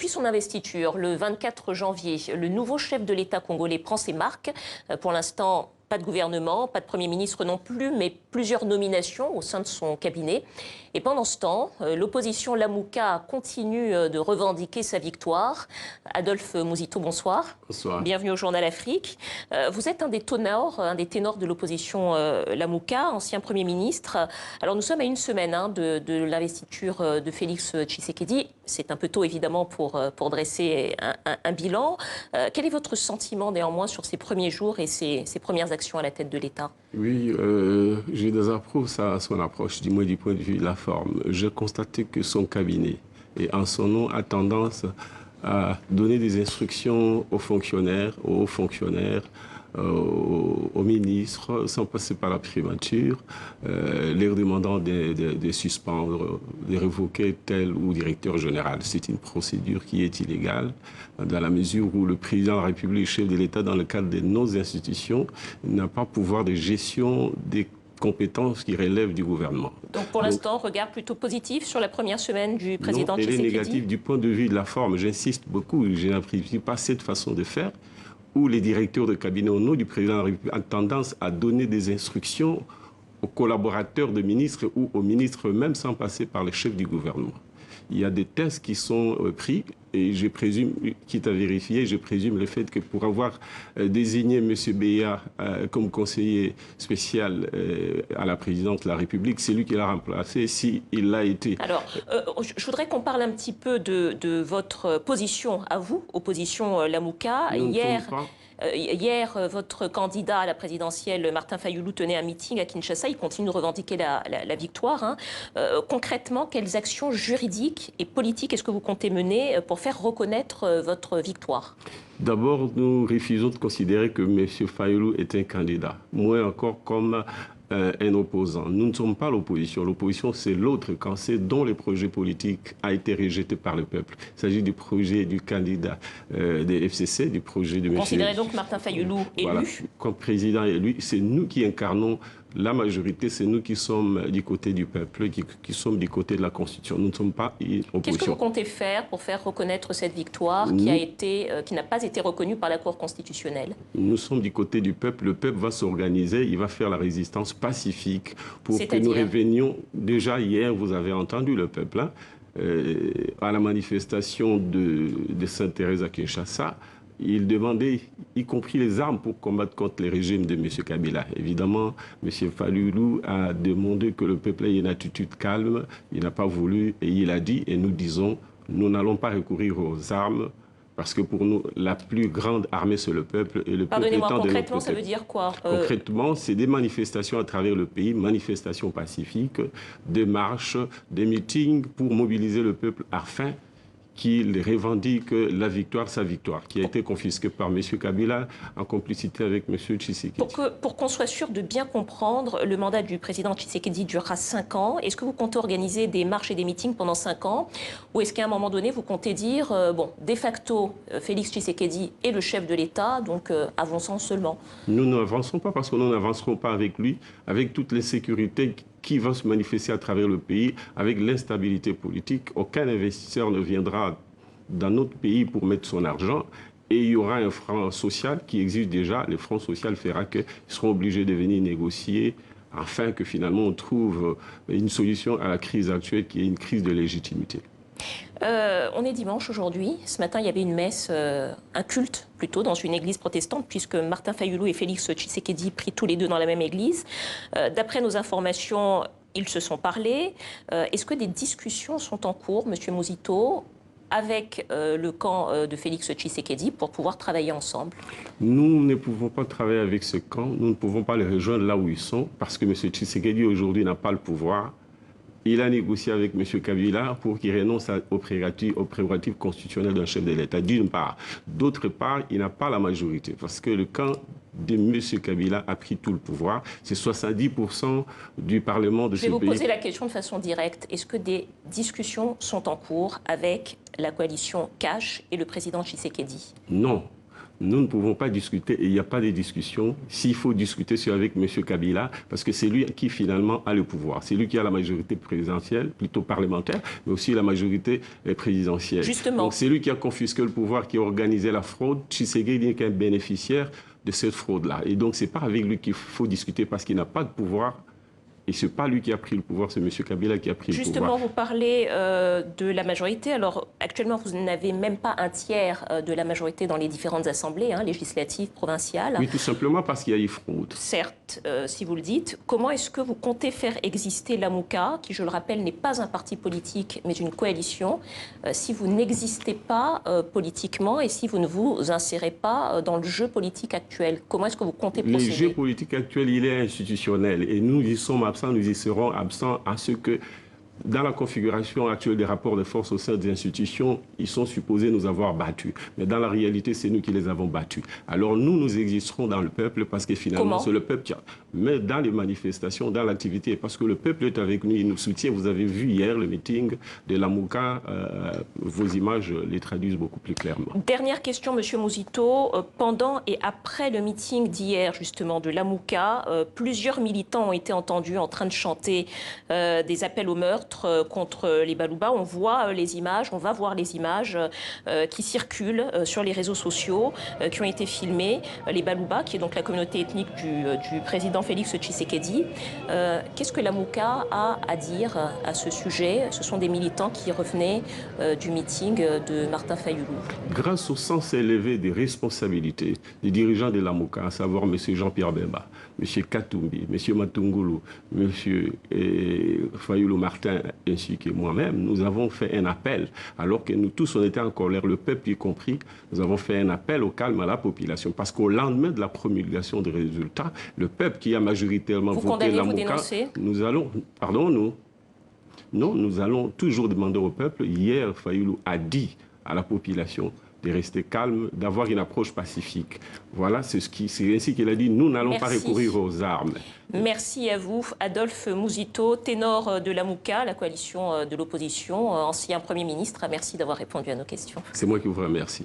Depuis son investiture, le 24 janvier, le nouveau chef de l'État congolais prend ses marques. Pour l'instant, pas de gouvernement, pas de Premier ministre non plus, mais plusieurs nominations au sein de son cabinet. Et pendant ce temps, l'opposition Lamuka continue de revendiquer sa victoire. Adolphe Mouzito, bonsoir. Bonsoir. Bienvenue au Journal Afrique. Vous êtes un des ténors de l'opposition Lamuka, ancien Premier ministre. Alors nous sommes à une semaine de l'investiture de Félix Tshisekedi. C'est un peu tôt évidemment pour dresser un bilan. Quel est votre sentiment néanmoins sur ces premiers jours et ces premières actions à la tête de l'État? Oui, je désapprouve son approche, du moins du point de vue de la forme. J'ai constaté que son cabinet, et en son nom, a tendance à donner des instructions aux fonctionnaires, aux hauts fonctionnaires, aux ministres, sans passer par la primature, leur demandant de suspendre, de révoquer tel ou directeur général. C'est une procédure qui est illégale, dans la mesure où le président de la République, chef de l'État, dans le cadre de nos institutions, n'a pas pouvoir de gestion des compétences qui relèvent du gouvernement. Donc pour l'instant, regard plutôt positif sur la première semaine du président Tshisekedi. Tshisekedi. Elle est négative du point de vue de la forme. J'insiste beaucoup, je n'apprécie pas cette façon de faire, où les directeurs de cabinet au nom du président de la République ont tendance à donner des instructions aux collaborateurs de ministres ou aux ministres eux-mêmes sans passer par les chefs du gouvernement. Il y a des tests qui sont pris et je présume, quitte à vérifier, je présume le fait que pour avoir désigné M. Beya comme conseiller spécial à la présidence de la République, c'est lui qui l'a remplacé s'il l'a été. Alors, je voudrais qu'on parle un petit peu de votre position à vous, opposition Lamuka. Hier, votre candidat à la présidentielle, Martin Fayulu, tenait un meeting à Kinshasa. Il continue de revendiquer la victoire. Concrètement, quelles actions juridiques et politiques est-ce que vous comptez mener pour faire reconnaître votre victoire? D'abord, nous refusons de considérer que M. Fayulu est un candidat, moins encore comme un opposant. Nous ne sommes pas l'opposition. L'opposition, c'est l'autre camp, c'est dont le projet politique a été rejeté par le peuple. Il s'agit du projet du candidat des FCC, du projet de M. Vous considérez donc Martin Fayulu élu? Voilà, comme président élu, c'est nous qui incarnons la majorité, c'est nous qui sommes du côté du peuple, qui sommes du côté de la Constitution. Nous ne sommes pas une opposition. Qu'est-ce que vous comptez faire pour faire reconnaître cette victoire qui n'a pas été reconnue par la Cour constitutionnelle? Nous sommes du côté du peuple. Le peuple va s'organiser, il va faire la résistance pacifique pour que nous revenions. Déjà hier, vous avez entendu le peuple, hein, à la manifestation de Sainte-Thérèse à Kinshasa. Il demandait, y compris les armes, pour combattre contre le régime de M. Kabila. Évidemment, M. Fayulu a demandé que le peuple ait une attitude calme. Il n'a pas voulu et il a dit, et nous disons, nous n'allons pas recourir aux armes, parce que pour nous, la plus grande armée, c'est le peuple. Et le Pardonnez-moi, concrètement, ça veut dire quoi? Concrètement, c'est des manifestations à travers le pays, manifestations pacifiques, des marches, des meetings pour mobiliser le peuple afin qu'il revendique la victoire, sa victoire, qui a été confisquée par M. Kabila en complicité avec M. Tshisekedi. Pour qu'on soit sûr de bien comprendre, le mandat du président Tshisekedi durera 5 ans. Est-ce que vous comptez organiser des marches et des meetings pendant 5 ans? Ou est-ce qu'à un moment donné, vous comptez dire, bon, de facto, Félix Tshisekedi est le chef de l'État, donc avançons seulement? Nous n'avançons pas parce que nous n'avancerons pas avec lui, avec toute l'insécurité qui va se manifester à travers le pays, avec l'instabilité politique. Aucun investisseur ne viendra dans notre pays pour mettre son argent. Et il y aura un front social qui existe déjà. Le front social fera qu'ils seront obligés de venir négocier afin que finalement on trouve une solution à la crise actuelle qui est une crise de légitimité. On est dimanche aujourd'hui. Ce matin, il y avait une messe, un culte plutôt, dans une église protestante, puisque Martin Fayulu et Félix Tshisekedi prient tous les deux dans la même église. D'après nos informations, ils se sont parlé. Est-ce que des discussions sont en cours, Monsieur Mouzito, avec le camp de Félix Tshisekedi pour pouvoir travailler ensemble? Nous ne pouvons pas travailler avec ce camp. Nous ne pouvons pas les rejoindre là où ils sont, parce que M. Tshisekedi aujourd'hui n'a pas le pouvoir. Il a négocié avec M. Kabila pour qu'il renonce aux prérogatives constitutionnelles d'un chef de l'État, d'une part. D'autre part, il n'a pas la majorité, parce que le camp de M. Kabila a pris tout le pouvoir. C'est 70% du Parlement de ce pays. Je vais vous poser la question de façon directe. Est-ce que des discussions sont en cours avec la coalition Cash et le président Tshisekedi? Non. Nous ne pouvons pas discuter et il n'y a pas de discussion. S'il faut discuter, c'est avec M. Kabila, parce que c'est lui qui finalement a le pouvoir. C'est lui qui a la majorité présidentielle, plutôt parlementaire, mais aussi la majorité présidentielle. Justement. Donc c'est lui qui a confisqué le pouvoir, qui a organisé la fraude. Tshisekedi n'est qu'un bénéficiaire de cette fraude-là. Et donc c'est pas avec lui qu'il faut discuter parce qu'il n'a pas de pouvoir. Et ce n'est pas lui qui a pris le pouvoir, c'est M. Kabila qui a pris le pouvoir. Justement, vous parlez de la majorité. Alors, actuellement, vous n'avez même pas un tiers de la majorité dans les différentes assemblées, législatives, provinciales. Oui, tout simplement parce qu'il y a eu fraude. Certes, si vous le dites. Comment est-ce que vous comptez faire exister l'AMUCA, qui, je le rappelle, n'est pas un parti politique, mais une coalition, si vous n'existez pas politiquement et si vous ne vous insérez pas dans le jeu politique actuel? Comment est-ce que vous comptez procéder? Le jeu politique actuel, il est institutionnel. Et nous y sommes absents, nous y serons absents à ce que, dans la configuration actuelle des rapports de force au sein des institutions, ils sont supposés nous avoir battus. Mais dans la réalité, c'est nous qui les avons battus. Alors nous, nous existerons dans le peuple parce que finalement, c'est le peuple qui a... Mais dans les manifestations, dans l'activité, parce que le peuple est avec nous, il nous soutient. Vous avez vu hier le meeting de l'AMUCA. Vos images les traduisent beaucoup plus clairement. Dernière question, Monsieur Mouzito. Pendant et après le meeting d'hier, justement, de l'AMUCA, plusieurs militants ont été entendus en train de chanter des appels au meurtre contre les Balouba. On voit les images, on va voir les images qui circulent sur les réseaux sociaux, qui ont été filmées. Les Balouba, qui est donc la communauté ethnique du président Félix Tshisekedi. Qu'est-ce que l'AMUCA a à dire à ce sujet? Ce sont des militants qui revenaient du meeting de Martin Fayulu. Grâce au sens élevé des responsabilités des dirigeants de l'AMUCA, à savoir M. Jean-Pierre Bemba, M. Katumbi, M. Matungulu, M. Fayulu Martin, ainsi que moi-même, nous avons fait un appel, alors que nous tous, on était en colère, le peuple y compris, nous avons fait un appel au calme à la population, parce qu'au lendemain de la promulgation des résultats, le peuple qui a majoritairement voté l'AMUCA, nous allons, nous allons toujours demander au peuple. Hier, Fayulu a dit à la population de rester calme, d'avoir une approche pacifique. Voilà, c'est ainsi qu'il a dit, nous n'allons pas recourir aux armes. Merci à vous, Adolphe Mouzito, ténor de l'AMUCA, la coalition de l'opposition, ancien Premier ministre. Merci d'avoir répondu à nos questions. C'est moi qui vous remercie.